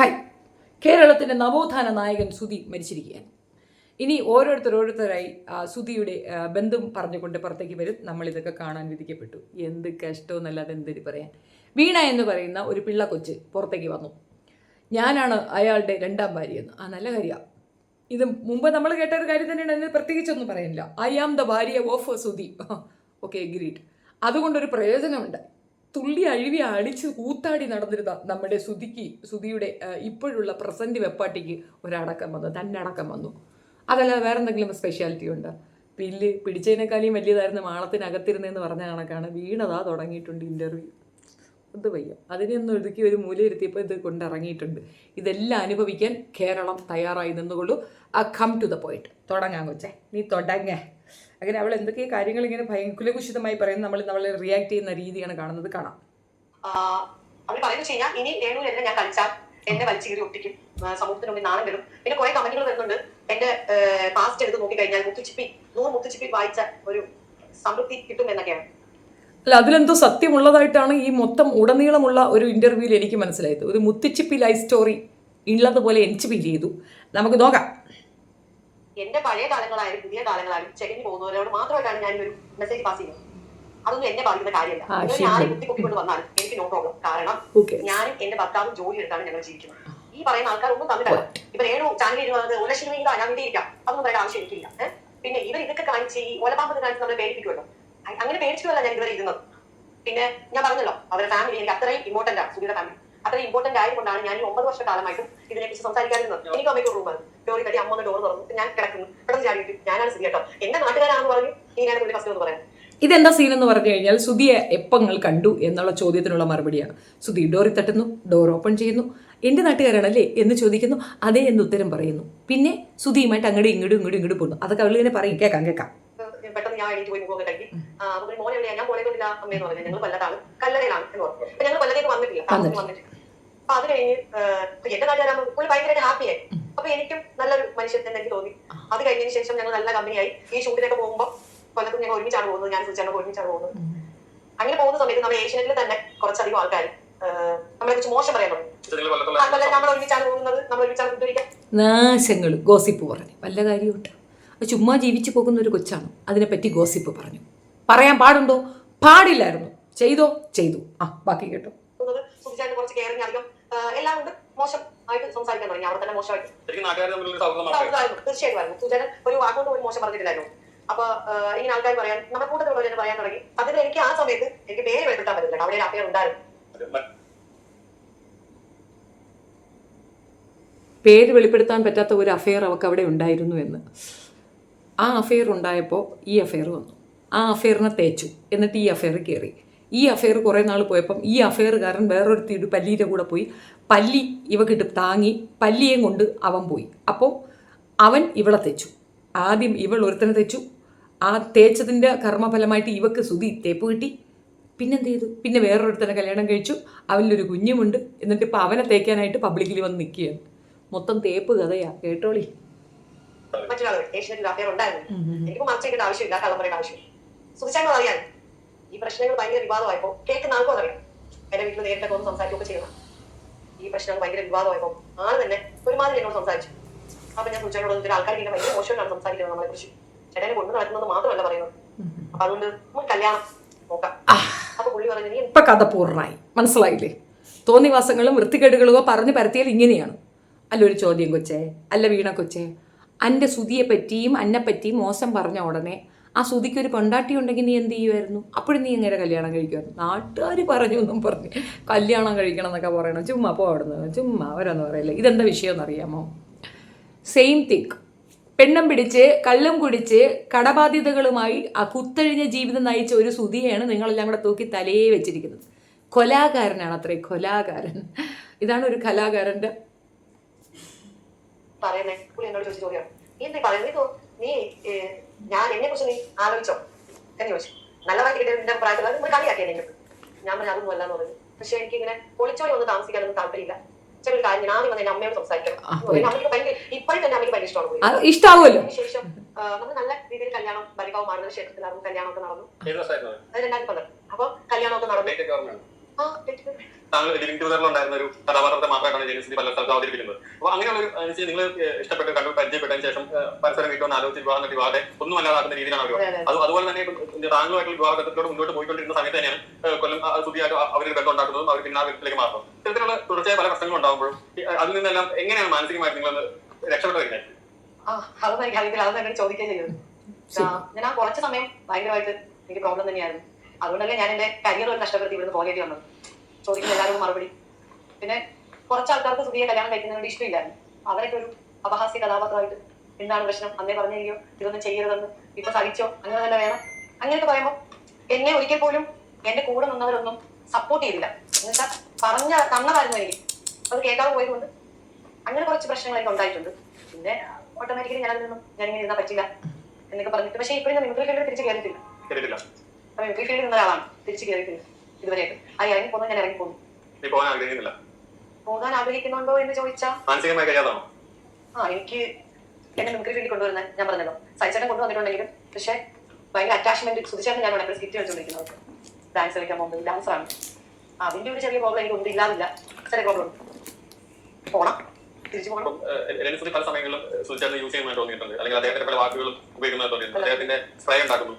Hi, കേരളത്തിൻ്റെ നവോത്ഥാന നായകൻ സുധി മരിച്ചിരിക്കുകയാണ്. ഇനി ഓരോരുത്തരായി സുധിയുടെ ബന്ധം പറഞ്ഞുകൊണ്ട് പുറത്തേക്ക് വരും. നമ്മളിതൊക്കെ കാണാൻ വിധിക്കപ്പെട്ടു. എന്ത് കഷ്ടമെന്നല്ലാതെ എന്തിന് പറയാൻ. വീണ എന്ന് പറയുന്ന ഒരു പിള്ള കൊച്ച് പുറത്തേക്ക് വന്നു. ഞാനാണ് അയാളുടെ രണ്ടാം ഭാര്യയെന്ന്. നല്ല കാര്യമാണ്. ഇത് മുമ്പ് നമ്മൾ കേട്ട ഒരു കാര്യം തന്നെയാണ്. അതിന് പ്രത്യേകിച്ചൊന്നും പറയാനില്ല. ഐ ആം ദ ഭാര്യ ഓഫ് സുധി. Okay, great. അതുകൊണ്ടൊരു പ്രയോജനമുണ്ട്. തുള്ളി അഴിവി അടിച്ച് കൂത്താടി നടന്നിരുന്ന നമ്മുടെ സുധിയുടെ ഇപ്പോഴുള്ള പ്രസൻറ്റ് വെപ്പാട്ടിക്ക് ഒരടക്കം വന്നു, തന്നടക്കം വന്നു. അതല്ലാതെ വേറെ എന്തെങ്കിലും സ്പെഷ്യാലിറ്റി ഉണ്ട്? പില്ല് പിടിച്ചതിനേക്കാളും വലിയതായിരുന്നു മാളത്തിനകത്തിരുന്നെന്ന് പറഞ്ഞ കണക്കാണ് വീണതാ തുടങ്ങിയിട്ടുണ്ട് ഇൻ്റർവ്യൂ. ഇത് വയ്യ. അതിനെയൊന്നും ഒതുക്കി ഒരു മൂലയിരുത്തിയപ്പോൾ ഇത് കൊണ്ടിറങ്ങിയിട്ടുണ്ട്. ഇതെല്ലാം അനുഭവിക്കാൻ കേരളം തയ്യാറായി നിന്നുകൊള്ളൂ. Come to the point. തുടങ്ങാൻ കൊച്ചേ, നീ തുടങ്ങ. അങ്ങനെ അവൾ എന്തൊക്കെ കാര്യങ്ങൾ ഇങ്ങനെ കുലകുശിതമായി പറയുന്നത് നമ്മളെ റിയാക്ട് ചെയ്യുന്ന രീതിയാണ് കാണുന്നത്. കാണാം. അവര് പറയുന്നത് കഴിഞ്ഞാൽ ഇനി രേണുവിനെല്ലാം ഞാൻ കളിച്ചാൽ എന്നെ വലിച്ചീറി ഒട്ടിക്കും, സമൂഹത്തിന് മുന്നിൽ നാണം വരും. പിന്നെ കുറെ കമന്റുകൾ വരുന്നുണ്ട്. എന്റെ പാസ്റ്റ് എടുത്ത് നോക്കിക്കഴിഞ്ഞാൽ മുത്തുച്ചിപ്പി വായിച്ച ഒരു സംതൃപ്തി കിട്ടും എന്നൊക്കെയാണ്. അല്ല, അതിലെന്തോ സത്യമുള്ളതായിട്ടാണ് ഈ മൊത്തം ഉടനീളമുള്ള ഒരു ഇന്റർവ്യൂവിൽ എനിക്ക് മനസ്സിലായത്. ഒരു മുത്തുച്ചിപ്പി ലൈഫ് സ്റ്റോറി ഉള്ളതുപോലെ എനിക്ക് ഫീൽ ചെയ്തു. നമുക്ക് നോക്കാം. എന്റെ പഴയ കാലങ്ങളായാലും പുതിയ കാലങ്ങളായാലും ചെകഞ്ഞു പോകുന്നവരോട് മാത്രമായിട്ടാണ് ഞാൻ ഒരു മെസ്സേജ് പാസ് ചെയ്യുന്നത്. അതൊന്നും എന്നെ ബാധിക്കുന്ന കാര്യമല്ല. ഞാൻ കുത്തിക്കൊണ്ട് വന്നാലും എനിക്ക് നോ പ്രോബ്ലം. കാരണം ഞാനും എന്റെ ഭർത്താവും ജോലി എടുത്താണ് ഞങ്ങൾ ജീവിക്കുന്നത്. ഈ പറയുന്ന ആൾക്കാരൊന്നും തന്നിട്ടല്ല. ഇപ്പൊ രേണു ചാനൽ ഇരുന്നത് 1 ലക്ഷം രൂപ ഞാൻ വീട്ടിലിരിക്കാം, അതൊന്നും പറയേണ്ട ആവശ്യം എനിക്കില്ല. പിന്നെ ഇവർ ഇതൊക്കെ കാണിച്ച് ഈ ഒലപ്പാമ്പ് കാണിച്ച് നമ്മളെ പേടിപ്പിക്കുമല്ലോ. അങ്ങനെ പേടിച്ചിട്ടല്ല ഞാൻ ഇതുവരെ ഇരുന്നത്. പിന്നെ ഞാൻ പറഞ്ഞല്ലോ, അവരുടെ ഫാമിലി എനിക്ക് അത്രയും ഇമ്പോർട്ടന്റ് ആണ്. സുധിയുടെ ഫാമിലി അത്രയും ഇമ്പോർട്ടന്റ് ആയതുകൊണ്ടാണ് ഞാൻ ഈ 9 വർഷക്കാലമായിട്ടും ഇതിനെക്കുറിച്ച് സംസാരിക്കാതിരുന്നത്. എനിക്ക് അമ്മയ്ക്ക് റൂമാണ് ഡോറി കട്ടി, അമ്മ ഡോർ തുറന്നു, ഞാൻ കിടക്കുന്നു, പെട്ടെന്ന് ചാടിയിട്ട് ഞാനാണ് സുധി കേട്ടോ, എന്റെ നാട്ടുകാരാണെന്ന് പറഞ്ഞു. ഇങ്ങനെയാണ് പുള്ളി ഫസ്റ്റ് എന്ന് പറയാം. ഇതെന്താ സീൻ എന്ന് പറഞ്ഞു കഴിഞ്ഞാൽ, സുധിയെ എപ്പങ്ങൾ കണ്ടു എന്നുള്ള ചോദ്യത്തിനുള്ള മറുപടിയാണ്. സുധി ഡോറി തട്ടുന്നു, ഡോർ ഓപ്പൺ ചെയ്യുന്നു. എൻ്റെ നാട്ടുകാരാണല്ലേ എന്ന് ചോദിക്കുന്നു. അതേ എന്ന് ഉത്തരം പറയുന്നു. പിന്നെ സുധിയുമായിട്ട് അങ്ങോട്ടും ഇങ്ങോട്ടും പോകുന്നു. അതൊക്കെ അവൾ ഇങ്ങനെ പറയും. കേൾക്കാം. പെട്ടെന്ന് ഞാൻ എണീറ്റ് പോയി മുഖമൊക്കെ കഴുകി. മോനെ എവിടെയാ? ഞാൻ പോലെയൊന്നുമില്ല അമ്മയെന്ന് പറഞ്ഞു. ഞങ്ങൾ കൊല്ലത്താണ്, കല്ലറയിലാണ് എന്ന് പറഞ്ഞു. അപ്പൊ ഞങ്ങൾ കൊല്ലത്തേക്ക് വന്നിട്ടില്ല. അപ്പൊ അത് കഴിഞ്ഞ് എന്റെ നാട്ടുകാരാകുമ്പോൾ പുള്ളി ഭയങ്കരമായിട്ട് ഹാപ്പിയായി. അപ്പൊ എനിക്കും നല്ലൊരു മനുഷ്യൻ എന്ന് എനിക്ക് തോന്നി. അത് കഴിഞ്ഞതിന് ശേഷം ഞങ്ങൾ നല്ല കമ്പനിയായി. ഈ ഷൂട്ടിനൊക്കെ പോകുമ്പോൾ കൊല്ലത്ത് ഞങ്ങൾ ഒരുമിച്ചാണ് പോകുന്നത്. ഞാൻ സുചാനൊക്കെ ഒരുമിച്ചാണ് പോകുന്നത്. അങ്ങനെ പോകുന്ന സമയത്ത് നമ്മുടെ ഏഷ്യനെറ്റിൽ തന്നെ കുറച്ചധികം ആൾക്കാർ നമ്മളെ കുറിച്ച് മോശം പറയാൻ തുടങ്ങി. നമ്മൾ ഒരുമിച്ചാണ് പോകുന്നത്, നമ്മൾ ഒരുമിച്ചാണ് ഫുഡ് നാശങ്ങൾ ഗോസിപ്പ് പറഞ്ഞു. വല്ല കാര്യമുണ്ട്? ചുമ്മാ ജീവിച്ചു പോകുന്ന ഒരു കൊച്ചാണ്. അതിനെപ്പറ്റി ഗോസിപ്പ് പറഞ്ഞു. പറയാൻ പാടുണ്ടോ? പാടില്ലായിരുന്നു. ചെയ്തു. ബാക്കി കേട്ടോ. സുധിച്ചായിട്ട് കുറച്ച് കെയറിങ് അധികം എല്ലാം കൊണ്ട് മോശം ആയിട്ട് സംസാരിക്കാൻ തുടങ്ങി. അവിടെ തന്നെ മോശമായിട്ട് തീർച്ചയായിട്ടും സുധിച്ചാൻ ഒരു വാക്കുകൊണ്ട് പോലും മോശം പറഞ്ഞിട്ടില്ലായിരുന്നു. അപ്പൊ ഇങ്ങനെ ആൾക്കാർ പറയാൻ, നമ്മുടെ കൂട്ടത്തിലുള്ളവർ തന്നെ പറയാൻ തുടങ്ങി. അതിന് എനിക്ക് ആ സമയത്ത് എനിക്ക് പേര് വെളിപ്പെടുത്താൻ പറ്റില്ല. അവിടെ ഒരു അഫയർ ഉണ്ടായിരുന്നു. പേര് വെളിപ്പെടുത്താൻ പറ്റാത്ത ഒരു അഫെയർ അവൾക്ക് അവിടെ ഉണ്ടായിരുന്നു എന്ന്. ആ അഫെയർ ഉണ്ടായപ്പോൾ ഈ അഫെയർ വന്നു. ആ അഫെയറിനെ തേച്ചു. എന്നിട്ട് ഈ അഫെയർ കയറി. ഈ അഫെയർ കുറേ നാൾ പോയപ്പം ഈ അഫെയറുകാരൻ വേറൊരുത്തിയുടെ പല്ലിയുടെ കൂടെ പോയി. പല്ലി ഇവക്കിട്ട് താങ്ങി. പല്ലിയേയും കൊണ്ട് അവൻ പോയി. അപ്പോൾ അവൻ ഇവളെ തെച്ചു. ആദ്യം ഇവൾ ഒരുത്തനെ തെച്ചു. ആ തേച്ചതിൻ്റെ കർമ്മഫലമായിട്ട് ഇവക്ക് സുധി തേപ്പ് കിട്ടി. പിന്നെന്ത് ചെയ്തു? പിന്നെ വേറൊരുത്തനെ കല്യാണം കഴിച്ചു. അവനിലൊരു കുഞ്ഞുമുണ്ട്. എന്നിട്ട് ഇപ്പം അവനെ തേക്കാനായിട്ട് പബ്ലിക്കിൽ വന്ന് നിൽക്കുകയാണ്. മൊത്തം തേപ്പ് കഥയാ. കേട്ടോളി. എനിക്ക് മറിച്ചേക്കേണ്ട ആവശ്യമില്ല, കള്ളം പറയേണ്ട ആവശ്യമില്ല. സുധിച്ചാൽ അറിയാൻ ഈ പ്രശ്നങ്ങൾ ഭയങ്കര വിവാദമായപ്പോ കേൾക്കുന്ന ആൾക്കും അറിയാം. എന്റെ വീട്ടിൽ നേരിട്ടൊക്കെ ഒന്ന് സംസാരിക്കുകയൊക്കെ ചെയ്യണം. ഈ പ്രശ്നങ്ങൾ ഭയങ്കര വിവാദമായപ്പോ ആള് തന്നെ ഒരുമാതിരി എന്നോട് സംസാരിച്ചു. അപ്പൊ ഞാൻ സുധിച്ചാനോട് ആൾക്കാർ ഇങ്ങനെ ഭയങ്കര മോശമായിട്ടാണ് സംസാരിക്കുന്നത് നമ്മളെ കുറിച്ച്. ചേട്ടനെ കൊണ്ടു നടക്കുന്നത് മാത്രമല്ല പറയുന്നത്. അപ്പൊ അതുകൊണ്ട് കല്യാണം നോക്കാം. അപ്പൊ പുള്ളി പറഞ്ഞു, ഇപ്പൊ കഥ പൂർണ്ണമായി. മനസ്സിലായില്ലേ? തോന്നിവാസങ്ങളും വൃത്തികേടുകളോ പറഞ്ഞു പരത്തിയാൽ ഇങ്ങനെയാണ്. അല്ല ഒരു ചോദ്യം കൊച്ചേ, അല്ല വീണ കൊച്ചേ, എൻ്റെ സുധിയെ പറ്റിയും അന്നെപ്പറ്റിയും മോശം പറഞ്ഞ ഉടനെ ആ സുധിക്ക് ഒരു പെണ്ടാട്ടി ഉണ്ടെങ്കിൽ നീ എന്ത് ചെയ്യുമായിരുന്നു? അപ്പോഴും നീ എങ്ങനെ കല്യാണം കഴിക്കുമായിരുന്നു? നാട്ടുകാർ പറഞ്ഞു എന്നും പറഞ്ഞ് കല്യാണം കഴിക്കണം എന്നൊക്കെ പറയണം. ചുമ്മാ പോടുന്നത്, ചുമ്മാ അവരൊന്നും പറയില്ല. ഇതെന്താ വിഷയം എന്നറിയാമോ? Same thing. പെണ്ണും പിടിച്ച് കള്ളും കുടിച്ച് കടബാധ്യതകളുമായി ആ കുത്തഴിഞ്ഞ ജീവിതം നയിച്ച ഒരു സുധിയെയാണ് നിങ്ങളെല്ലാം കൂടെ തൂക്കി തലയെ വെച്ചിരിക്കുന്നത്. കൊലാകാരനാണ് അത്രേ, കൊലാകാരൻ. ഇതാണ് ഒരു കലാകാരൻ്റെ പറയുന്നേ. പുള്ളി എന്നോട് ചോദിച്ച ചോദ്യം, നീ എന്താ പറയുന്നത്? നീ ഞാൻ എന്നെ കുറിച്ച് നീ ആലോചിച്ചോ എന്ന് ചോദിച്ചു. നല്ലതായിട്ട് കിട്ടിയ എന്റെ പ്രായത്തിൽ കളിയാക്കിയ എന്നെ. ഞാൻ പറഞ്ഞു അതൊന്നും അല്ലാന്ന് പറഞ്ഞു. പക്ഷെ എനിക്ക് ഇങ്ങനെ ഒളിച്ചോടി വന്ന് താമസിക്കാനൊന്നും താല്പര്യമില്ല. ചില കാര്യം ഞാൻ ആദ്യം വന്ന് എന്റെ അമ്മയോട് സംസാരിക്കണം. അമ്മയ്ക്ക് ഭയങ്കര ഇപ്പോഴും തന്നെ അമ്മയ്ക്ക് ഭയങ്കര ഇഷ്ടമാണ്. ഇഷ്ടാവുമല്ലോ. ശേഷം നമ്മൾ നല്ല രീതിയിൽ കല്യാണം ഭരിക്കാവ് മാറുന്ന ക്ഷേത്രത്തിലായിരുന്നു. കല്യാണമൊക്കെ നടന്നു. അത് 2012. അപ്പൊ കല്യാണമൊക്കെ നടന്നു. താങ്കൾ ലിവിംഗ് ടുഗദറിലുണ്ടായിരുന്ന ഒരു കഥാപാത്രത്തെ മാത്രമായിട്ടാണ് ജെനിസുതി പല സ്ഥലത്ത് അവതരിപ്പിക്കുന്നത്. അപ്പൊ അങ്ങനെയുള്ള ഒരു നിങ്ങൾ ഇഷ്ടപ്പെട്ട് കണ്ടു പരിചയപ്പെട്ടതിന് ശേഷം പരസ്പരം വീട്ടുവന്ന് ആലോചിച്ച് വിവാഹം നടത്തി വിവാഹത്തെ ഒന്നും അല്ലാതാക്കുന്ന രീതിയിലാണ് അവർ. അതുപോലെ തന്നെ താങ്കളുമായിട്ടുള്ള വിവാഹ ബന്ധത്തിലൂടെ മുന്നോട്ട് പോയിക്കൊണ്ടിരുന്ന സമയത്ത് തന്നെയാണ് കൊല്ലം സുധിയായിട്ട് അവരുടെ ബന്ധം ഉണ്ടാക്കുന്നതും അവർ പിന്നെ ആ ബന്ധത്തിലേക്ക് മാറുന്നത്. ഇത്തരത്തിലുള്ള തുടർച്ചയായ പല പ്രശ്നങ്ങളും ഉണ്ടാകുമ്പോഴും അതിൽ നിന്നെല്ലാം എങ്ങനെയാണ് മാനസികമായിട്ട് നിങ്ങൾ രക്ഷപ്പെട്ടു വരുന്നത്? അതൊന്നും എനിക്ക് അറിയത്തില്ല, അതൊന്നും എന്നോട് ചോദിക്കുകയും ചെയ്തത്. ഞാൻ ആ കുറച്ച് സമയം ഭയങ്കരമായിട്ട് എനിക്ക് പ്രോബ്ലം തന്നെയായിരുന്നു. അതുകൊണ്ടല്ലേ ഞാൻ എന്റെ കരിയർ ഒരു നഷ്ടപ്പെടുത്തി ഇവിടുന്ന് പോകേണ്ടി വന്നത്. ചോദിക്കുന്ന എല്ലാവരും മറുപടി. പിന്നെ കുറച്ച് ആൾക്കാർക്ക് സുധിയെ കല്യാണം കഴിക്കുന്നതിനോട് ഇഷ്ടമില്ലായിരുന്നു. അവരൊക്കെ ഒരു അപഹാസ്യ കഥാപാത്രമായിട്ട് എന്താണ് പ്രശ്നം, അന്നേ പറഞ്ഞോ ഇതൊന്നും ചെയ്യരുതെന്ന്, ഇപ്പൊ സഹിച്ചോ, അങ്ങനെ തന്നെ വേണം, അങ്ങനെയൊക്കെ പറയുമ്പോൾ എന്നെ ഒരിക്കൽ പോലും എന്റെ കൂടെ നിന്നവരൊന്നും സപ്പോർട്ട് ചെയ്തില്ല. എന്നുവെച്ചാൽ തന്നതായിരുന്നു എനിക്ക്. അത് കേൾക്കാതെ പോയതുകൊണ്ട് അങ്ങനെ കുറച്ച് പ്രശ്നങ്ങളൊക്കെ ഉണ്ടായിട്ടുണ്ട്. പിന്നെ ഓട്ടോമാറ്റിക്കലി ഞാനിങ്ങനെ ഇരുന്നാൽ പറ്റില്ല എന്നൊക്കെ പറഞ്ഞിട്ട്. പക്ഷേ ഇപ്പോഴും ഞാൻ മിമിക്രി ഫീൽഡിൽ തിരിച്ച് കയറിയിട്ടില്ല. മിമിക്രി ഫീൽഡിൽ നിന്ന ഒരാളാണ്, തിരിച്ച് കയറിയിട്ടില്ല ഇതുവരെയായിട്ട്. ആ ഇറങ്ങി പോകുന്നത് ഞാൻ ഇറങ്ങി പോകുന്നു. പോകാൻ ആഗ്രഹിക്കുന്നുണ്ടോ എന്ന് ചോദിച്ചാൽ എനിക്ക് എന്നെ മിമിക്രി ഫീൽഡിൽ കൊണ്ടുവരുന്നത് ഞാൻ പറഞ്ഞല്ലോ, സൈച്ചേട്ടൻ കൊണ്ടുവന്നിട്ടുണ്ടെങ്കിലും പക്ഷെ ഭയങ്കര അറ്റാച്ച്മെന്റ് സുധിച്ചേട്ടൻ ഞാൻ എപ്പോഴും സ്കിറ്റ് വെച്ചുകൊണ്ടിരിക്കുന്നത്. ഡാൻസ് കളിക്കാൻ പോകുമ്പോൾ ഡാൻസറാണ്. അതിന്റെ ഒരു ചെറിയ പ്രോബ്ലം എനിക്ക് ഒന്നും ഇല്ലാതില്ല, ചെറിയ പ്രോബ്ലം ഉണ്ട്. പോണം, തിരിച്ചു പോകണം. പല സമയങ്ങളിലും സുധിച്ചേട്ടൻ യൂസ് ചെയ്യുന്നതായി തോന്നിയിട്ടുണ്ട്, അല്ലെങ്കിൽ അദ്ദേഹത്തിന്റെ പല വാക്കുകളും ഉപയോഗിക്കുന്നതായി തോന്നിയിട്ടുണ്ട്. അദ്ദേഹത്തിന്റെ സ്പ്രേ ഉണ്ടാക്കുന്നു,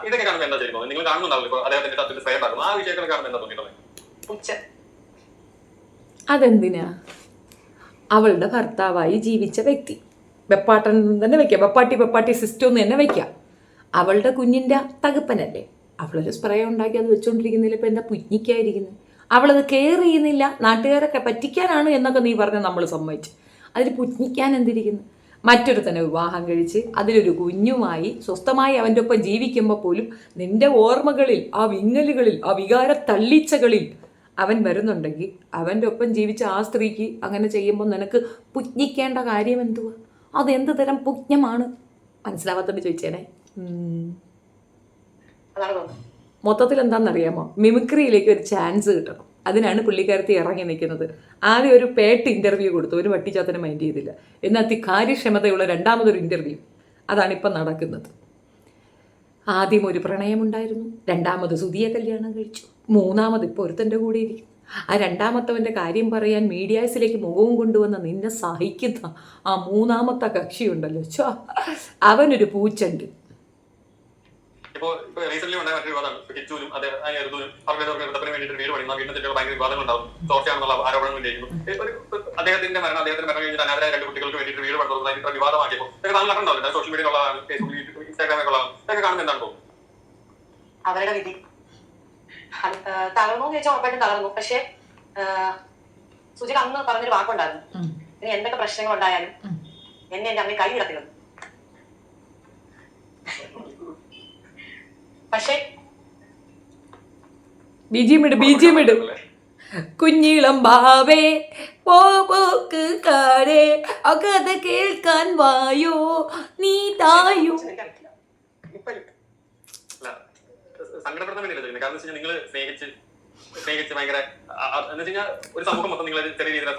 ഇതൊക്കെ കാണുമ്പോൾ എന്താ ചെയ്യുന്നത്? നിങ്ങൾ കാണുന്നുണ്ടാവില്ല ഇപ്പോൾ അദ്ദേഹത്തിന്റെ തത്തിന്റെ സ്പ്രേ ഉണ്ടാക്കുന്നു, ആ വിഷയങ്ങളൊക്കെ കാണുമ്പോൾ എന്താ തോന്നിയിട്ടുള്ളത്? അതെന്തിനാ? അവളുടെ ഭർത്താവായി ജീവിച്ച വ്യക്തി, വെപ്പാട്ടൻ തന്നെ വെക്കാം, വെപ്പാട്ടി സിസ്റ്റം എന്ന് തന്നെ വെക്കാം. അവളുടെ കുഞ്ഞിൻ്റെ തകപ്പനല്ലേ, അവളൊരു സ്പ്രേ ഉണ്ടാക്കി അത് വെച്ചുകൊണ്ടിരിക്കുന്നില്ല. ഇപ്പം എന്താ പുഞ്ഞിക്കായിരിക്കുന്നത്? അവളത് കെയർ ചെയ്യുന്നില്ല, നാട്ടുകാരൊക്കെ പറ്റിക്കാനാണ് എന്നൊക്കെ നീ പറഞ്ഞ് നമ്മൾ സമ്മതിച്ചു. അതിൽ പുഞ്ഞിക്കാൻ എന്തിരിക്കുന്നു? മറ്റൊരു തന്നെ വിവാഹം കഴിച്ച് അതിലൊരു കുഞ്ഞുമായി സ്വസ്ഥമായി അവൻ്റെ ഒപ്പം ജീവിക്കുമ്പോൾ പോലും നിന്റെ ഓർമ്മകളിൽ, ആ വിങ്ങലുകളിൽ, ആ വികാര തള്ളിച്ചകളിൽ അവൻ വരുന്നുണ്ടെങ്കിൽ അവൻ്റെ ഒപ്പം ജീവിച്ച ആ സ്ത്രീക്ക് അങ്ങനെ ചെയ്യുമ്പോൾ നിനക്ക് പുജ്ഞിക്കേണ്ട കാര്യം എന്തുവാ? അതെന്ത് തരം പുജ്ഞമാണ്? മനസ്സിലാവാത്തോണ്ട് ചോദിച്ചേനെ. മൊത്തത്തിൽ എന്താണെന്നറിയാമോ, മിമിക്രിയിലേക്ക് ഒരു ചാൻസ് കിട്ടണം. അതിനാണ് പുള്ളിക്കാരത്തി ഇറങ്ങി നിൽക്കുന്നത്. ആദ്യം ഒരു പേട്ട് ഇൻ്റർവ്യൂ കൊടുത്തു, ഒരു വട്ടിച്ചാത്തനെ മൈൻഡ് ചെയ്തില്ല. എന്നാൽ കാര്യക്ഷമതയുള്ള രണ്ടാമതൊരു ഇൻ്റർവ്യൂ, അതാണിപ്പം നടക്കുന്നത്. ആദ്യം ഒരു പ്രണയമുണ്ടായിരുന്നു, രണ്ടാമത് സുധിയെ കല്യാണം കഴിച്ചു, മൂന്നാമത് ഇപ്പോൾ ഒരുത്തൻ്റെ കൂടെ ഇരിക്കും. ആ രണ്ടാമത്തവൻ്റെ കാര്യം പറയാൻ മീഡിയാസിലേക്ക് മുഖവും കൊണ്ടുവന്ന നിന്നെ സഹിക്കുന്ന ആ മൂന്നാമത്തെ കക്ഷിയുണ്ടല്ലോ, അവനൊരു പൂച്ചണ്ട്. ഇപ്പോൾ റീസെന്റ് ഉണ്ടായ മറ്റൊരു വിവാദമാണ് ഹിറ്റുവിനും അവരുടെ വേണ്ടിയിട്ട് വീട് പണിയുന്ന വീടിന്റെ ഭയങ്കര വിവാദങ്ങൾ ഉണ്ടാവും, ചോർച്ചയാണെന്നുള്ള ആരോപണങ്ങൾ ഉന്നയിക്കുന്നു. അദ്ദേഹത്തിന്റെ മരണം കഴിഞ്ഞിട്ട് അനാഥരായ 2 കുട്ടികൾക്ക് വേണ്ടിയിട്ട് വീട് പണിതുന്നത് ഇത്ര വിവാദമാക്കിയപ്പോൾ താങ്കൾ കണ്ടുണ്ടാവില്ല, സോഷ്യൽ മീഡിയയിലുള്ളതാണ്, ഫേസ്ബുക്ക് ഇൻസ്റ്റാഗ്രാമിലുള്ളതാണ്, ഇതൊക്കെ കാണുമ്പോൾ എന്താണ് തോന്നുന്നത്? അവരുടെ വിധി തളർന്നു ചോദിച്ചാൽ ഉറപ്പായിട്ടും തളർന്നു. പക്ഷെ സുജിക അന്ന് പറഞ്ഞൊരു വാക്കുണ്ടായിരുന്നു, ഇനി എന്തൊക്കെ പ്രശ്നങ്ങൾ ഉണ്ടായാലും എന്നെ എന്റെ അമ്മയെ കൈ വിടത്തില്ലെന്ന്. പക്ഷെ ബീജിമിട് കുഞ്ഞിളം ഭാവേ പോക്ക് കാടേ അകത കേൾക്കാൻ വായോ നീ തായോ. സങ്കടപ്പെടുന്ന കാരണം വെച്ചാൽ നിങ്ങൾ സ്നേഹിച്ച് ഭയങ്കര എന്ന് വെച്ചാൽ ഒരു സമൂഹം മൊത്തം നിങ്ങൾ ചെറിയ രീതിയിൽ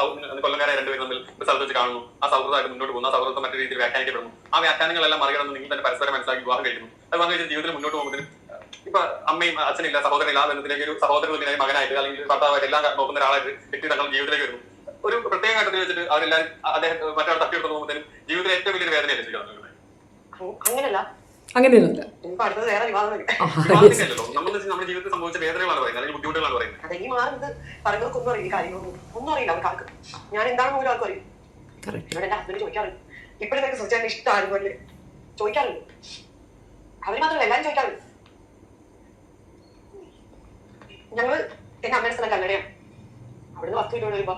കൊല്ലംകാരായ 2 പേര് തമ്മിൽ ഒരു സ്ഥലത്ത് വെച്ച് കാണുന്നു, ആ സൗഹൃദമായിട്ട് മുന്നോട്ട് പോകുന്നു, ആ സൗഹൃദം മറ്റൊരു രീതിയിൽ വ്യാഖ്യാനിക്കപ്പെടുന്നു. ആ വ്യാഖ്യാനങ്ങളെല്ലാം മറികടന്ന് നിങ്ങൾ തന്നെ പരസ്പരം മനസ്സിലാക്കി വിവാഹം കഴിക്കുന്നു. അത് വന്നു കഴിഞ്ഞാൽ ജീവിതത്തിൽ മുന്നോട്ട് പോകുന്നതിന് ഇപ്പൊ അമ്മയും അച്ഛനില്ല, സഹോദരനില്ല, ആ ബന്ധത്തിലേക്ക് ഒരു സഹോദരത്തിനായി മകനായിട്ട് അല്ലെങ്കിൽ ഭർത്താവായിട്ട് എല്ലാം നോക്കുന്ന ഒരാളായിട്ട് വ്യക്തി തങ്ങളുടെ ജീവിതത്തിലേക്ക് വരുന്നു. ഒരു പ്രത്യേക ഘട്ടത്തിൽ വെച്ചിട്ട് അവരെല്ലാം അദ്ദേഹം മറ്റൊരാൾ തട്ടിയെടുത്ത് പോകുമ്പോഴത്തേനും ജീവിതത്തിൽ ഏറ്റവും വലിയൊരു വേദന അങ്ങനെയല്ല. അങ്ങനെയൊന്നുമില്ല, നമ്മുടെ ജീവിതത്തിൽ സംഭവിച്ച വേദനകളാണ് പറയുന്നത്, അല്ലെങ്കിൽ ബുദ്ധിമുട്ടുകളാണ് പറയുന്നത്. അതെങ്കിൽ മാറുന്നത് പറയുന്നവർക്കൊന്നും അറിയില്ല, കാര്യങ്ങളൊന്നും ഒന്നും അറിയില്ല അവർക്ക്. ഞാൻ എന്താണ് പോലും ആർക്കും അറിയും. എന്നോട് എന്റെ ഹസ്ബൻഡ് ചോദിക്കാറുണ്ട്, ഇപ്പോഴും നിനക്ക് സുചേട്ടൻ ഇഷ്ടമായിരുന്നു അല്ലേ ചോദിക്കാറുണ്ട്. അവര് മാത്രമല്ല എല്ലാരും ചോദിക്കാറുണ്ട്. ഞങ്ങള് എന്റെ അമ്മയുടെ സ്ഥലം കല്ലടയാണ്. അവിടുന്ന് വസ്തു ഇട്ട് വരുമ്പോ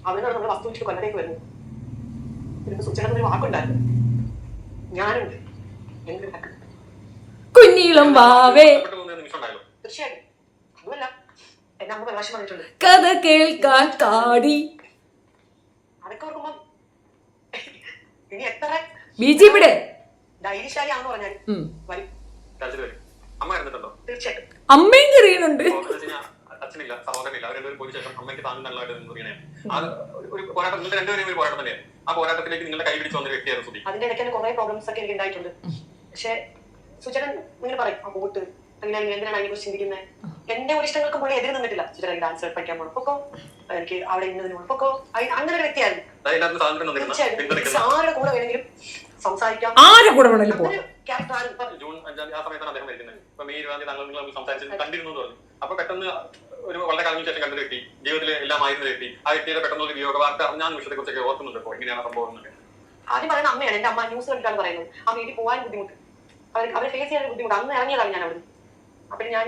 അവിടുന്ന് നമ്മൾ വസ്തു വെച്ചിട്ട് കൊല്ലത്തേക്ക് വരുന്നു. ഇതിപ്പോ സുചേട്ടൻ ഒരു വാക്കുണ്ടായിരുന്നു, ഞാനുണ്ട് കുഞ്ഞീളം വാവേ. തീർച്ചയായിട്ടും അതുമല്ല എന്റെ അമ്മ പ്രകാശം പറഞ്ഞിട്ടുണ്ട്, കഥ കേൾക്കാൻ കാടി. അതൊക്കെ ഓർക്കുമ്പോ ഇനി എത്ര ബീജിമിടെ ധൈര്യശാലിയാണെന്ന് പറഞ്ഞാലും വരും. തീർച്ചയായിട്ടും അമ്മയും കറിയുന്നുണ്ട്. അച്ഛനില്ല, സഹോദരനില്ല, അവർ പോയി ശേഷം അമ്മയ്ക്ക് താങ്കൾ നല്ലതായിട്ട് ഒരു പോരാട്ടം, നിങ്ങൾ രണ്ടുപേരും ഒരു പോരാട്ടം തന്നെയാണ്. ആ പോരാട്ടത്തിലേക്ക് നിങ്ങളുടെ കൈ പിടിച്ചു വന്ന വ്യക്തിയായിരുന്നു സുധി. അതിന്റെ ഇടയ്ക്ക് കുറെ പ്രോബ്ലംസ് ഒക്കെ എനിക്ക് ഉണ്ടായിട്ടുണ്ട്. പക്ഷെ സുചേട്ടൻ ഇങ്ങനെ പറയും, ആ പോട്ട് അങ്ങനെ എന്തിനാണ് അതിനെ കുറിച്ച് ചിന്തിക്കുന്നത്, എന്റെ ഒരു ഇഷ്ടങ്ങൾക്ക് പുള്ളി എതിര് നിന്നിട്ടില്ല. സുചേട്ട ഡാൻസ് പഠിക്കാൻ പോകണം, പൊക്കോ, എനിക്ക് അവിടെ ഇന്നതിന് പൊക്കോ, അങ്ങനെ ഒരു വ്യക്തിയായിരുന്നു. ആരുടെ കൂടെ വേണമെങ്കിലും സംസാരിക്കാം, ആരെ കൂടെ വേണമെങ്കിലും പോകാം. ജൂൺ 5 ആ സമയത്താണ് അദ്ദേഹം മരിക്കുന്നത്. ഇപ്പൊ മെയ് 20 താങ്കൾ സംസാരിച്ച് കണ്ടിരുന്നു എന്ന് പറഞ്ഞു. അപ്പൊ പെട്ടെന്ന് ഒരു വളരെ കാലത്തിന് ശേഷം കണ്ടൊരു വ്യക്തി, ജീവിതത്തിൽ എല്ലാം ആയിരുന്ന വ്യക്തി, ആ വ്യക്തിയുടെ പെട്ടെന്ന് ഒരു വിയോഗ വാർത്ത അറിഞ്ഞ നിമിഷത്തെ കുറിച്ചൊക്കെ ഓർക്കുന്നുണ്ട്. ഇപ്പോൾ എങ്ങനെയാണ് സംഭവം എന്നൊക്കെ. ആദ്യം പറയുന്ന അമ്മയാണ്. എന്റെ അമ്മ ന്യൂസ് കണ്ടിട്ടാണ് പറയുന്നത് ആ വീട്ടിൽ പോകാൻ ബുദ്ധിമുട്ട്, അവരെ ഫേസ് ചെയ്യാൻ ബുദ്ധിമുട്ട്. അന്ന് ഇറങ്ങിയതാണ് ഞാൻ അവിടെ. അപ്പൊ ഞാൻ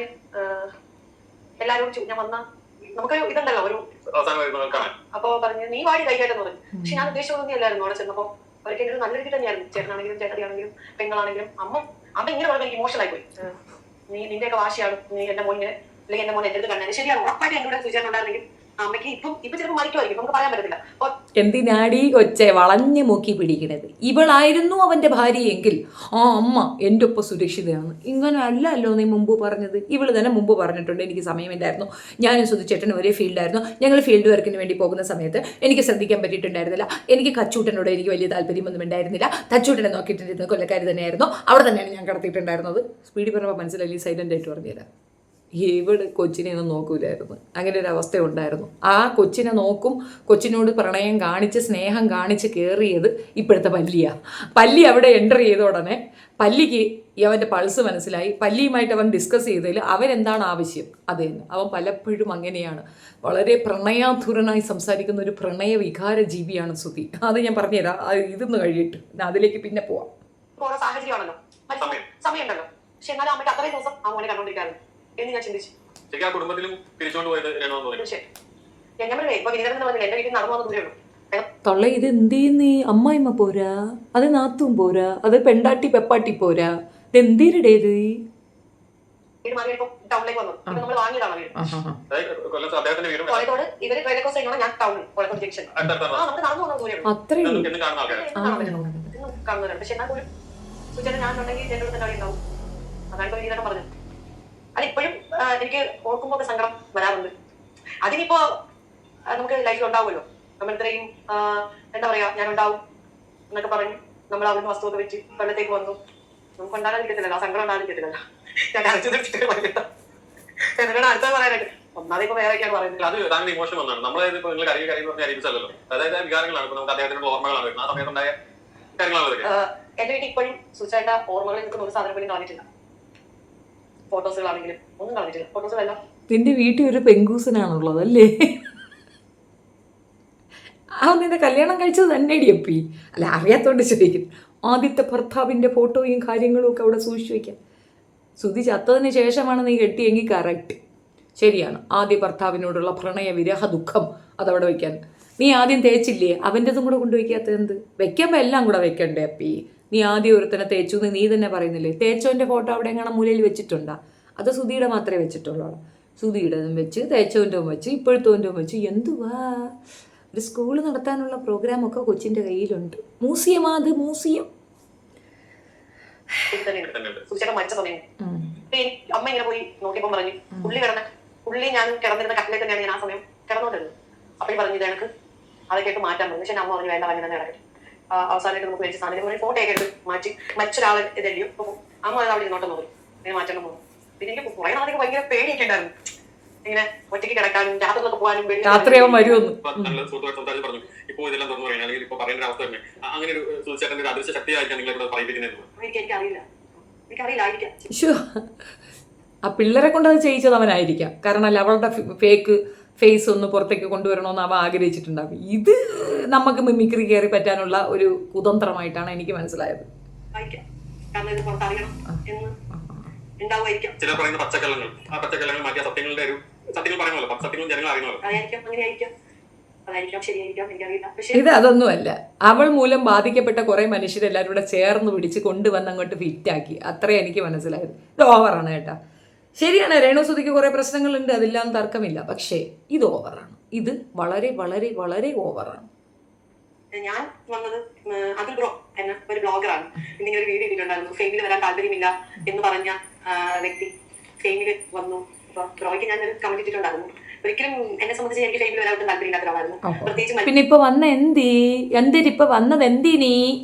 എല്ലാവരോടും ഞാൻ വന്ന നമുക്കൊരു ഇതുണ്ടല്ലോ ഒരു അപ്പൊ പറഞ്ഞു നീ വാടി കൈകാട്ടെന്ന് പറഞ്ഞു. പക്ഷെ ഞാൻ ഉദ്ദേശിച്ചതൊന്നും അല്ലായിരുന്നു. അവിടെ ചെന്നപ്പോ അവർക്ക് എന്റെ നല്ല രീതി തന്നെയായിരുന്നു. ചേട്ടനാണെങ്കിലും ചേട്ടടിയാണെങ്കിലും പെങ്ങളാണെങ്കിലും അമ്മ ഇങ്ങനെ വളരെ ഇമോഷണൽ ആയി പോയി. നിന്റെയൊക്കെ വാശിയാണ്, നീ എന്റെ മോനെ അല്ലെങ്കിൽ എന്റെ മോനെ എന്റെ അടുത്ത് കണ്ടാൽ ശരിയാണ്. ഉറപ്പായിട്ട് എന്നോട് സുചേട്ടനുണ്ടായിരുന്നെങ്കിൽ അമ്മയ്ക്ക് ഇപ്പൊ ചിലപ്പോൾ മരിക്കുമായിരിക്കും, നമുക്ക് പറയാൻ പറ്റത്തില്ല. എന്തിനാടി കൊച്ചെ വളഞ്ഞു മൂക്കി പിടിക്കണത്? ഇവളായിരുന്നു അവന്റെ ഭാര്യയെങ്കിൽ ആ അമ്മ എൻ്റെ ഒപ്പം സുരക്ഷിതയാണ്. ഇങ്ങനെ അല്ലല്ലോ നീ മുമ്പ് പറഞ്ഞത്. ഇവള് തന്നെ മുമ്പ് പറഞ്ഞിട്ടുണ്ട് എനിക്ക് സമയമില്ലായിരുന്നു, ഞാനും സുധിച്ചേട്ടനും ഒരേ ഫീൽഡായിരുന്നു, ഞങ്ങൾ ഫീൽഡ് വർക്കിന് വേണ്ടി പോകുന്ന സമയത്ത് എനിക്ക് ശ്രദ്ധിക്കാൻ പറ്റിയിട്ടുണ്ടായിരുന്നില്ല, എനിക്ക് കച്ചൂട്ടനോട് എനിക്ക് വലിയ താല്പര്യമൊന്നും ഉണ്ടായിരുന്നില്ല, തച്ചൂട്ടനെ നോക്കിയിട്ടിരുന്ന കൊല്ലക്കാർ തന്നെയായിരുന്നു, അവിടെ തന്നെയാണ് ഞാൻ കടത്തിയിട്ടുണ്ടായിരുന്നത്. സ്പീഡിൽ പറഞ്ഞപ്പോൾ മനസ്സിലായി, സൈലൻ്റ് ആയിട്ട് പറഞ്ഞുതരാം. ഇവള് കൊച്ചിനെ ഒന്നും നോക്കൂലായിരുന്നു. അങ്ങനെ ഒരു അവസ്ഥ ഉണ്ടായിരുന്നു. ആ കൊച്ചിനെ നോക്കും, കൊച്ചിനോട് പ്രണയം കാണിച്ച് സ്നേഹം കാണിച്ച് കയറിയത് ഇപ്പോഴത്തെ പല്ലി അവിടെ എൻ്റർ ചെയ്ത ഉടനെ പല്ലിക്ക് അവൻ്റെ പൾസ് മനസ്സിലായി. പല്ലിയുമായിട്ട് അവൻ ഡിസ്കസ് ചെയ്തതിൽ അവനെന്താണ് ആവശ്യം അത് തന്നെ. അവൻ പലപ്പോഴും അങ്ങനെയാണ്, വളരെ പ്രണയാധുരനായി സംസാരിക്കുന്ന ഒരു പ്രണയ വികാര ജീവിയാണ് സുധി. അത് ഞാൻ പറഞ്ഞുതരാം, ഇതൊന്ന് കഴിയിട്ട് അതിലേക്ക് പിന്നെ പോവാം. സാഹചര്യമാണല്ലോ, സമയമുണ്ടല്ലോ. പക്ഷെ എന്നാലും അമ്മയ്ക്ക് അത്രയും ദിവസം ആ മോനെ കണ്ടോണ്ടിരിക്കാറുണ്ട് എന്ന് ഞാൻ ചിന്തിച്ചു. കുടുംബത്തിലും തിരിച്ചുകൊണ്ട് പോയത് തൊള്ള ഇത് എന്തെയ്യുന്നേ? അമ്മായിമ്മ പോരാ, അത് നാത്തും പോരാ, അത് പെണ്ടാട്ടി പെപ്പാട്ടി പോരാ, ഇത് എന്തിരുടേത്? ടൗണിലേക്ക് വന്നു. നമ്മൾ വാങ്ങിയതാണ് വീട്. ഇവര് ഞാൻ ടൗണിൽ കോഴിക്കോട് ജംഗ്ഷൻ നമുക്ക് നടന്നു പോകുന്ന ദൂരം കാണുന്നവരാണ്. പക്ഷെ എന്നാൽ പോലും സുചേട്ടൻ ഞാൻ ഉണ്ടെങ്കിൽ എന്റെ തന്നെ ഉണ്ടാവും. അതാണ് ഇപ്പൊ ഇതൊക്കെ പറഞ്ഞത്. അത് ഇപ്പോഴും എനിക്ക് ഓർക്കുമ്പോൾ സങ്കടം വരാറുണ്ട്. അതിനിപ്പോ നമുക്ക് ലൈഫിൽ ഉണ്ടാവുമല്ലോ, നമ്മൾ ഇത്രയും എന്താ പറയാ ഞാൻ ഉണ്ടാവും എന്നൊക്കെ പറഞ്ഞ് നമ്മൾ അവിടുന്ന് വസ്തുവൊക്കെ വെച്ച് കൊല്ലത്തേക്ക് വന്നു. നമുക്ക് ഉണ്ടാകാതിരിക്കത്തില്ലല്ലോ, സങ്കടം ഉണ്ടാകാതിരിക്കത്തില്ലല്ലോ. ഞാൻ അടുത്ത പറയാനായിട്ട് ഒന്നാമത് ഇപ്പൊ വേറെയൊക്കെയാണ് പറയുന്നത്. അത് താങ്കൾ ഇമോഷൻ വന്നാണ് നമ്മളായത് നിങ്ങൾ കരയിച്ചല്ലോ. അതായത് വികാരങ്ങളാണ് നമുക്ക് അദ്ദേഹത്തിന്റെ ഓർമ്മകളാണ് ആ സമയത്തുണ്ടായ കാര്യങ്ങളാണ്. എന്റെ വീട്ടിൽ ഇപ്പോഴും സുചേട്ട ഓർമ്മകളിൽ നിൽക്കുന്ന ഒരു സാധനം പോലും കളഞ്ഞിട്ടില്ല. ഫോട്ടോസുകളാണെങ്കിലും ഒന്നും കളഞ്ഞിട്ടില്ല. ഫോട്ടോസുകളെല്ലാം നിന്റെ വീട്ടിൽ ഒരു പെങ്കൂസനാണുള്ളത് അല്ലേ? ആ നിന്റെ കല്യാണം കഴിച്ചത് തന്നെ അപ്പി അല്ല, അറിയാത്തോണ്ട് ചോദിക്കും. ആദ്യത്തെ ഭർത്താവിൻ്റെ ഫോട്ടോയും കാര്യങ്ങളും ഒക്കെ അവിടെ സൂക്ഷിച്ചു വയ്ക്കാം. സുധി ചത്തതിന് ശേഷമാണ് നീ കെട്ടിയെങ്കിൽ കറക്റ്റ് ശരിയാണ്. ആദ്യ ഭർത്താവിനോടുള്ള പ്രണയ വിരഹ ദുഃഖം അതവിടെ വയ്ക്കാൻ നീ ആദ്യം തേച്ചില്ലേ? അവൻ്റെതും കൂടെ കൊണ്ടുവയ്ക്കാത്തത് എന്ത്? വെക്കുമ്പോൾ എല്ലാം കൂടെ വെക്കണ്ടേ അപ്പി? നീ ആദ്യം ഒരുത്തനെ തേച്ചു എന്ന് നീ തന്നെ പറയുന്നില്ലേ? തേച്ചോൻ്റെ ഫോട്ടോ അവിടെ എങ്ങനെ മൂലയിൽ വെച്ചിട്ടുണ്ടാ? അത് സുധിയുടെ മാത്രമേ വെച്ചിട്ടുള്ളൂ. സുധിയുടേതും വെച്ച് തേച്ചോൻ്റെ വെച്ച് ഇപ്പോഴത്തോൻ്റെ വെച്ച് എന്തുവാ? ഒരു സ്കൂൾ നടത്താനുള്ള പ്രോഗ്രാമൊക്കെ കൊച്ചിൻ്റെ കയ്യിലുണ്ട്. മ്യൂസിയമാ അത്, മ്യൂസിയം. മരിച്ച സമയം അമ്മ ഇങ്ങനെ പോയി നോക്കിയപ്പോൾ പറഞ്ഞു പുള്ളി ഞാൻ കിടന്നിരുന്ന കട്ടിലേക്ക് തന്നെയാണ് ഞാൻ ആ സമയം കിടന്നോണ്ടിരുന്നത്. അപ്പോൾ പറഞ്ഞു ഇത് എനിക്ക് അത് കേട്ട് മാറ്റാൻ പറഞ്ഞു. പക്ഷെ അമ്മ പറഞ്ഞു വേണ്ട വഞ്ഞ തന്നെ കിടക്കട്ടെ, അവസാനമായിട്ട് നമുക്ക് വെച്ച സാധനം ഫോട്ടോ ഒക്കെ എടുത്ത് മാറ്റി മറ്റൊരാൾ ഇതല്ലയോ. അപ്പൊ അമ്മ അവിടെ ഇരുന്നോട്ടെന്ന് പറഞ്ഞു, ഇങ്ങനെ മാറ്റണം പോകും. പിന്നെ എനിക്ക് കുറെ നാളേക്ക് ഭയങ്കര പേടിയൊക്കെ ഉണ്ടായിരുന്നു, ഇങ്ങനെ ഒറ്റയ്ക്ക് കിടക്കാനും രാത്രിയിലൊക്കെ പോകാനും. രാത്രിയാവും വരുമെന്ന് ഇപ്പൊ ഇതെല്ലാം തുറന്നു പറയാൻ അല്ലെങ്കിൽ ഇപ്പൊ പറയുന്ന അവസ്ഥ തന്നെ അങ്ങനെ ഒരു സുചേട്ടന്റെ ഒരു അദൃശ്യ ശക്തിയായിരിക്കാം നിങ്ങളെ പറയിപ്പിക്കുന്നത്. എനിക്കറിയില്ലായിരിക്കാം. ആ പിള്ളേരെ കൊണ്ട് അത് ചെയ്യിച്ചത് അവനായിരിക്കാം. കാരണം അല്ല അവളുടെ ഫേക്ക് ഫേസ് ഒന്ന് പുറത്തേക്ക് കൊണ്ടുവരണമെന്ന് അവ ആഗ്രഹിച്ചിട്ടുണ്ടാവും. ഇത് നമുക്ക് മിമിക്രി കയറി പറ്റാനുള്ള ഒരു കുതന്ത്രമായിട്ടാണ് എനിക്ക് മനസ്സിലായത്. ചില പറയുന്ന പച്ചക്കള്ളങ്ങൾ, ആ പച്ചക്കള്ളങ്ങൾ മാറ്റിയ സത്യങ്ങളുടെ ഒരു സത്യങ്ങൾ പറയുമല്ലോ, സത്യങ്ങളും ജനങ്ങൾ അറിയണമല്ലോ. ഇത് അതൊന്നുമല്ല. അവൾ മൂലം ബാധിക്കപ്പെട്ട കുറെ മനുഷ്യരെല്ലാവരും കൂടെ ചേർന്ന് പിടിച്ച് കൊണ്ടുവന്ന് അങ്ങോട്ട് ഫിറ്റാക്കി. അത്രേ എനിക്ക് മനസ്സിലായത്. ഇത് ഓവറാണ് കേട്ടാ. ശരിയാണ്, രേണു സുധിക്ക് കുറെ പ്രശ്നങ്ങളുണ്ട്, അതില്ലാന്ന് തർക്കമില്ല. പക്ഷേ ഇത് ഓവറാണ്. ഇത് വളരെ വളരെ വളരെ ഓവറാണ്. ഞാൻ വന്നത് അതുൽ ബ്രോ എന്ന ഒരു ബ്ലോഗറാണ്. ഇന്നിങ്ങനെ ഒരു വീഡിയോ ഇട്ടിട്ടുണ്ടായിരുന്നു. ഫെയിമിൽ വരാൻ താല്പര്യമില്ല എന്ന് പറഞ്ഞ വ്യക്തി ഫെയിമിൽ വന്നു. അപ്പൊ ബ്രോയ്ക്ക് ഞാൻ ഒരു കമന്റ് ഇട്ടിട്ടുണ്ടായിരുന്നു. ഒരിക്കലും എന്നെ സംബന്ധിച്ച് എനിക്ക് ഫെയിമിൽ വരാൻ താല്പര്യമില്ലാത്ത ഒരാളായിരുന്നു. പ്രത്യേകിച്ച് പിന്നെ ഇപ്പൊ വന്ന എന്തിനിപ്പൊ വന്നത് എന്തിനീ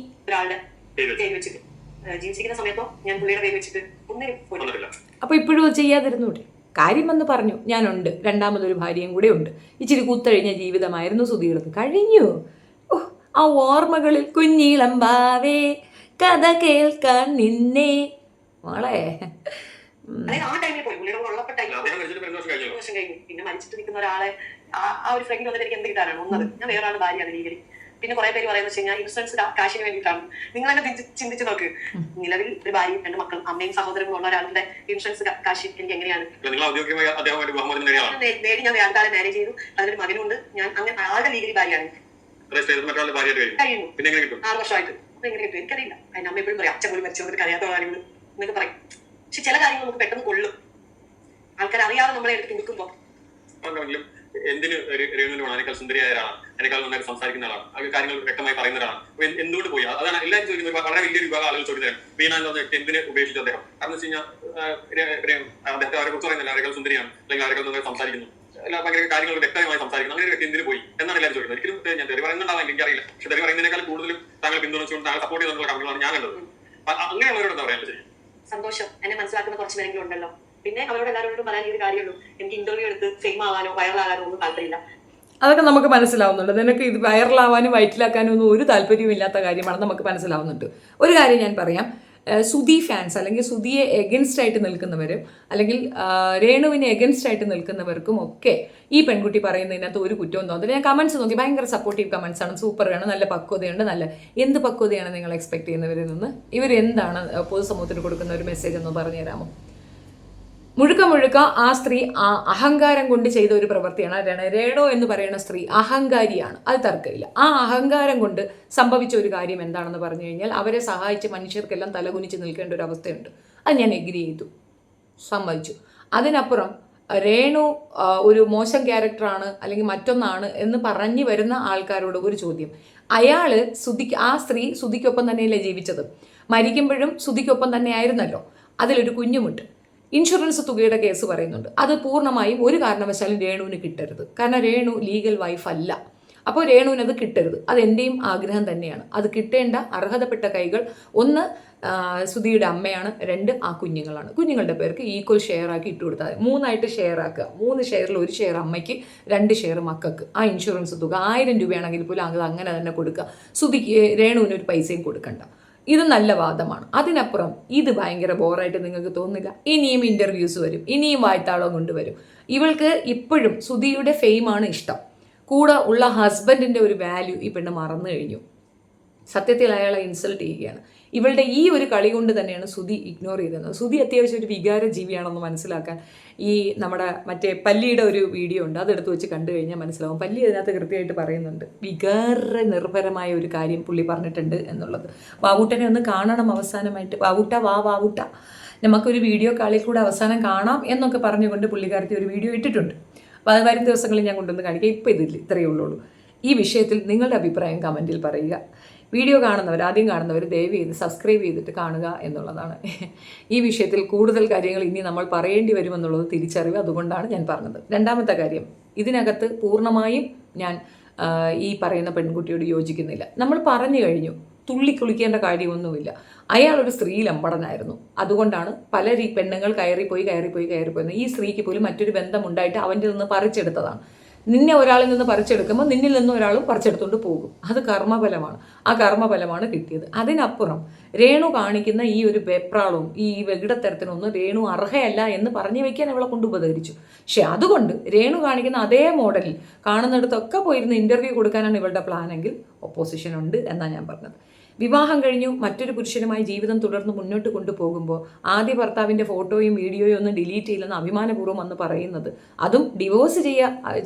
ഒരാളുടെ പേര് വെച്ചിട്ട് ജീവിച്ചിരിക്കുന്ന സമയത്തോ ഞാൻ പുള്ളിയുടെ പേര് വെച്ചിട്ട് ഒന്നിനും പോയിട്ടില്ല. അപ്പൊ ഇപ്പോഴും ചെയ്യാതിരുന്നൂടെ? കാര്യം വന്ന് പറഞ്ഞു, ഞാനുണ്ട്, രണ്ടാമതൊരു ഭാര്യയും കൂടെ ഉണ്ട്, ഇച്ചിരി കുത്തഴിഞ്ഞ ജീവിതമായിരുന്നു സുധിയുള്ളത്. കഴിഞ്ഞു. ഓ, ആ ഓർമ്മകളിൽ കുഞ്ഞിളമ്പാവേ കഥ കേൾക്കാൻ നിന്നെ മോളെ. അതായത് ആ ടൈമിൽ പോയി പുള്ളിയുടെ കൂടെ ഉള്ളപ്പോ വർഷം കഴിഞ്ഞു. പിന്നെ മരിച്ചിട്ട് നിൽക്കുന്ന ഒരാളെ ആ ഒരു ഫ്രണ്ട് വന്നിട്ട് എനിക്ക് എന്ത് കിട്ടാനാണ് ഒന്നത്. ഞാൻ വേറെ ആൾ ഭാര്യയാണ് ലീഗലി. പിന്നെ കുറെ പേര് പറയുന്നത് വെച്ച് കഴിഞ്ഞാൽ ഇൻഷുറൻസ് കാശിന് വേണ്ടിയിട്ടാണ്. നിങ്ങൾ തന്നെ ചിന്തിച്ച് നോക്ക്, നിലവിൽ ഒരു ഭാര്യയും 2 മക്കളും അമ്മയും സഹോദരങ്ങളും ഉള്ള ഒരാളുടെ ഇൻഷുറൻസ് കാശ് എനിക്ക് എങ്ങനെയാണ് നേടി? ഞാൻ വേറെ ആളെ മാരേജ് ചെയ്തു, അതിനൊരു മകനുണ്ട്. ഞാൻ അങ്ങനെ ആളുടെ ലീഗലി ഭാര്യയാണ്. കഴിയുന്നു 6 വർഷമായിട്ട്. അപ്പൊ എങ്ങനെ കിട്ടും എനിക്കറിയില്ല. അതിന് അമ്മ എപ്പോഴും പറയും, അച്ഛൻ പോലും മരിച്ചവർക്ക് അറിയാത്ത കാര്യങ്ങൾ എന്നൊക്കെ പറയും. പക്ഷെ ചില കാര്യങ്ങൾ നമുക്ക് പെട്ടെന്ന് കൊള്ളും. ആൾക്കാർ അറിയാതെ നമ്മളെ എടുത്ത് കൊടുക്കുമ്പോ എന്തിന് രേണുവിനോട് അതിനേക്കാൾ സുന്ദരിയായ ഒരാളാണ്, അതിനേക്കാൾ നന്നായിട്ട് സംസാരിക്കുന്ന ആളാണ്, ആ കാര്യങ്ങൾ വ്യക്തമായി പറയുന്ന ഒരാളാണ്. എന്തുകൊണ്ട് പോയി? അതാണ് എല്ലാവരും ചോദിക്കുന്നത്. വളരെ വലിയൊരു വിഭാഗം ആളുകൾ ചോദിക്കുന്നത് വീണ എന്ന് പറഞ്ഞ എന്തിന് ഉപേക്ഷിച്ചു അദ്ദേഹം? കാരണം വെച്ച് കഴിഞ്ഞാൽ അദ്ദേഹത്തെ അവരെ കുറിച്ച് പറയുന്നില്ല, ആരെക്കാൾ സുന്ദരിയാണ്, അല്ലെങ്കിൽ ആരെക്കാൾ നന്നായി സംസാരിക്കുന്നു, എല്ലാ ഭയങ്കര കാര്യങ്ങൾ വ്യക്തമായി സംസാരിക്കുന്നു. അങ്ങനെ ഒരു വ്യക്തി എന്തിന് പോയി എന്നാണ് എല്ലാവരും ചോദിക്കുന്നത്. ഒരിക്കലും ഞാൻ തെറി പറയുന്നുണ്ടാവാൻ എനിക്കറിയില്ല, പക്ഷെ തെറി പറയുന്നതിനേക്കാൾ കൂടുതലും താങ്കൾ പിന്തുണച്ചുകൊണ്ട് താങ്കൾ സപ്പോർട്ട് ചെയ്തുള്ള കമന്റുകളാണ് ഞാൻ കണ്ടത്. അങ്ങനെയുള്ളവരോട് എന്താ പറയാൻ പറ്റും? സന്തോഷം. എന്നെ മനസ്സിലാക്കുന്ന കുറച്ച് പേരെങ്കിലും ഉണ്ടല്ലോ. പിന്നെ അവരോട് എല്ലാവരോടും പറയാൻ ഒരു കാര്യമുള്ളൂ, എനിക്ക് ഇന്റർവ്യൂ എടുത്ത് ഫെയിം ആവാനോ വൈറലാകാനോ ഒന്നും താല്പര്യമില്ല. അതൊക്കെ നമുക്ക് മനസ്സിലാവുന്നുണ്ട്. നിനക്ക് ഇത് വൈറലാവാനും വയറ്റിലാക്കാനും ഒന്നും ഒരു താല്പര്യവും ഇല്ലാത്ത കാര്യമാണ് നമുക്ക് മനസ്സിലാവുന്നുണ്ട്. ഒരു കാര്യം ഞാൻ പറയാം, സുധി ഫാൻസ് അല്ലെങ്കിൽ സുധിയെ എഗൻസ്റ്റ് ആയിട്ട് നിൽക്കുന്നവരും അല്ലെങ്കിൽ രേണുവിനെ എഗൻസ്റ്റ് ആയിട്ട് നിൽക്കുന്നവർക്കും ഒക്കെ ഈ പെൺകുട്ടി പറയുന്നതിനകത്ത് ഒരു കുറ്റവും തോന്നില്ല. ഞാൻ കമൻസ് നോക്കി, ഭയങ്കര സപ്പോർട്ടീവ് കമൻസ് ആണ്, സൂപ്പറാണ്, നല്ല പക്വതയുണ്ട്, നല്ല എന്ത് പക്വതയാണ് നിങ്ങൾ എക്സ്പെക്ട് ചെയ്യുന്നവരിൽ നിന്ന്? ഇവരെന്താണ് പൊതുസമൂഹത്തിന് കൊടുക്കുന്ന ഒരു മെസ്സേജ് എന്ന് പറഞ്ഞു തരാമോ? മുഴുക്ക ആ സ്ത്രീ അഹങ്കാരം കൊണ്ട് ചെയ്ത ഒരു പ്രവൃത്തിയാണ്. രേണു എന്ന് പറയുന്ന സ്ത്രീ അഹങ്കാരിയാണ്, അത് തർക്കമില്ല. ആ അഹങ്കാരം കൊണ്ട് സംഭവിച്ച ഒരു കാര്യം എന്താണെന്ന് പറഞ്ഞു കഴിഞ്ഞാൽ അവരെ സഹായിച്ച് മനുഷ്യർക്കെല്ലാം തലകുനിച്ച് നിൽക്കേണ്ട ഒരു അവസ്ഥയുണ്ട്. അത് ഞാൻ എഗ്രി ചെയ്തു, സമ്മതിച്ചു. അതിനപ്പുറം രേണു ഒരു മോശം ക്യാരക്ടറാണ് അല്ലെങ്കിൽ മറ്റൊന്നാണ് എന്ന് പറഞ്ഞു വരുന്ന ആൾക്കാരോട് ഒരു ചോദ്യം. ആ സ്ത്രീ സുധിക്കൊപ്പം തന്നെയല്ലേ ജീവിച്ചത്? മരിക്കുമ്പോഴും സുധിക്കൊപ്പം തന്നെ ആയിരുന്നല്ലോ. അതിലൊരു കുഞ്ഞുമുണ്ട്. ഇൻഷുറൻസ് തുകയുടെ കേസ് പറയുന്നുണ്ട്. അത് പൂർണ്ണമായും ഒരു കാരണവശാലും രേണുവിന് കിട്ടരുത്. കാരണം രേണു ലീഗൽ വൈഫ് അല്ല. അപ്പോൾ രേണുവിന് അത് കിട്ടരുത്. അത് എൻ്റെയും ആഗ്രഹം തന്നെയാണ്. അത് കിട്ടേണ്ട അർഹതപ്പെട്ട കൈകൾ ഒന്ന് സുധിയുടെ അമ്മയാണ്, 2 ആ കുഞ്ഞുങ്ങളാണ്. കുഞ്ഞുങ്ങളുടെ പേർക്ക് ഈക്വൽ ഷെയർ ആക്കി ഇട്ട് കൊടുത്താൽ 3 ഷെയർ ആക്കുക. 3 ഷെയറിൽ 1 ഷെയർ അമ്മയ്ക്ക്, 2 ഷെയർ മക്കൾക്ക്. ആ ഇൻഷുറൻസ് തുക 1000 രൂപയാണെങ്കിൽ പോലും അത് അങ്ങനെ തന്നെ കൊടുക്കുക. സുധിക്ക് രേണുവിന് ഒരു പൈസയും കൊടുക്കണ്ട. ഇത് നല്ല വാദമാണ്. അതിനപ്പുറം ഇത് ഭയങ്കര ബോറായിട്ട് നിങ്ങൾക്ക് തോന്നില്ല? ഇനിയും ഇൻ്റർവ്യൂസ് വരും, ഇനിയും വായ്ത്താളം കൊണ്ടുവരും. ഇവൾക്ക് ഇപ്പോഴും സുധിയുടെ ഫെയിമാണ് ഇഷ്ടം. കൂടെ ഉള്ള ഹസ്ബൻഡിൻ്റെ ഒരു വാല്യൂ ഈ പെണ്ണ് മറന്നു കഴിഞ്ഞു. സത്യത്തിൽ അയാളെ ഇൻസൾട്ട് ചെയ്യുകയാണ്. ഇവളുടെ ഈ ഒരു കളി കൊണ്ട് തന്നെയാണ് സുധി ഇഗ്നോർ ചെയ്തത്. സുധി അത്യാവശ്യം ഒരു വികാര ജീവിയാണെന്ന് മനസ്സിലാക്കാൻ ഈ നമ്മുടെ മറ്റേ പല്ലിയുടെ ഒരു വീഡിയോ ഉണ്ട്, അതെടുത്ത് വെച്ച് കണ്ടു കഴിഞ്ഞാൽ മനസ്സിലാവും. പല്ലി അതിനകത്ത് കൃത്യമായിട്ട് പറയുന്നുണ്ട് വികാര നിർഭരമായ ഒരു കാര്യം പുള്ളി പറഞ്ഞിട്ടുണ്ട് എന്നുള്ളത്. വാവൂട്ടനെ ഒന്ന് കാണണം അവസാനമായിട്ട്. വാവൂട്ട നമുക്കൊരു വീഡിയോ കാളിൽ കൂടെ അവസാനം കാണാം എന്നൊക്കെ പറഞ്ഞുകൊണ്ട് പുള്ളിക്കാരത്തി ഒരു വീഡിയോ ഇട്ടിട്ടുണ്ട്. അപ്പോൾ അത് വരും ദിവസങ്ങളിൽ ഞാൻ കൊണ്ടുവന്ന് കാണിക്കാം. ഇപ്പോൾ ഇതില്ല, ഇത്രയേ ഉള്ളൂ. ഈ വിഷയത്തിൽ നിങ്ങളുടെ അഭിപ്രായം കമൻറ്റിൽ പറയുക. വീഡിയോ ആദ്യം കാണുന്നവർ ദയവ് ചെയ്ത് സബ്സ്ക്രൈബ് ചെയ്തിട്ട് കാണുക എന്നുള്ളതാണ്. ഈ വിഷയത്തിൽ കൂടുതൽ കാര്യങ്ങൾ ഇനി നമ്മൾ പറയേണ്ടി വരുമെന്നുള്ളത് തിരിച്ചറിവ്, അതുകൊണ്ടാണ് ഞാൻ പറഞ്ഞത്. രണ്ടാമത്തെ കാര്യം, ഇതിനകത്ത് പൂർണ്ണമായും ഞാൻ ഈ പറയുന്ന പെൺകുട്ടിയോട് യോജിക്കുന്നില്ല. നമ്മൾ പറഞ്ഞു കഴിഞ്ഞു, തുള്ളിക്കുളിക്കേണ്ട കാര്യമൊന്നുമില്ല. അയാളൊരു സ്ത്രീ ലമ്പടനായിരുന്നു. അതുകൊണ്ടാണ് പല പെണ്ണുങ്ങൾ കയറിപ്പോയി. ഈ സ്ത്രീക്ക് പോലും മറ്റൊരു ബന്ധമുണ്ടായിട്ട് അവൻ്റെ നിന്ന് പറിച്ചെടുത്തതാണ്. നിന്നെ ഒരാളിൽ നിന്ന് പറിച്ചെടുക്കുമ്പോൾ നിന്നിൽ നിന്ന് ഒരാളും പറിച്ചെടുത്തുകൊണ്ട് പോകും. അത് കർമ്മഫലമാണ്. ആ കർമ്മഫലമാണ് കിട്ടിയത്. അതിനപ്പുറം രേണു കാണിക്കുന്ന ഈ ഒരു വെപ്രാളവും ഈ വെകിടത്തരത്തിനൊന്നും രേണു അർഹയല്ല എന്ന് പറഞ്ഞു വയ്ക്കാൻ അവളെ കൊണ്ട് ഉപകരിച്ചു. പക്ഷെ അതുകൊണ്ട് രേണു കാണിക്കുന്ന അതേ മോഡലിൽ കാണുന്നിടത്തൊക്കെ പോയിരുന്ന് ഇൻ്റർവ്യൂ കൊടുക്കാനാണ് ഇവളുടെ പ്ലാനെങ്കിൽ ഒപ്പോസിഷൻ ഉണ്ട് എന്നാണ് ഞാൻ പറഞ്ഞത്. വിവാഹം കഴിഞ്ഞു മറ്റൊരു പുരുഷനുമായി ജീവിതം തുടർന്ന് മുന്നോട്ട് കൊണ്ടുപോകുമ്പോൾ ആദ്യ ഭർത്താവിൻ്റെ ഫോട്ടോയും വീഡിയോയും ഒന്നും ഡിലീറ്റ് ചെയ്യില്ലെന്ന് അഭിമാനപൂർവ്വം വന്ന് പറയുന്നത്, അതും ഡിവോഴ്സ്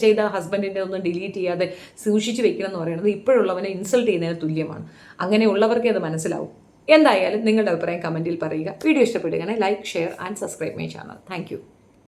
ചെയ്ത ഹസ്ബൻഡിൻ്റെ ഒന്നും ഡിലീറ്റ് ചെയ്യാതെ സൂക്ഷിച്ചു വെക്കണം എന്ന് പറയുന്നത് ഇപ്പോഴുള്ളവനെ ഇൻസൾട്ട് ചെയ്യുന്നതിന് തുല്യമാണ്. അങ്ങനെയുള്ളവർക്കേ അത് മനസ്സിലാവും. എന്തായാലും നിങ്ങളുടെ അഭിപ്രായം കമൻറ്റിൽ പറയുക. വീഡിയോ ഇഷ്ടപ്പെടുകയാണെങ്കിൽ like, share and subscribe my channel. Thank you.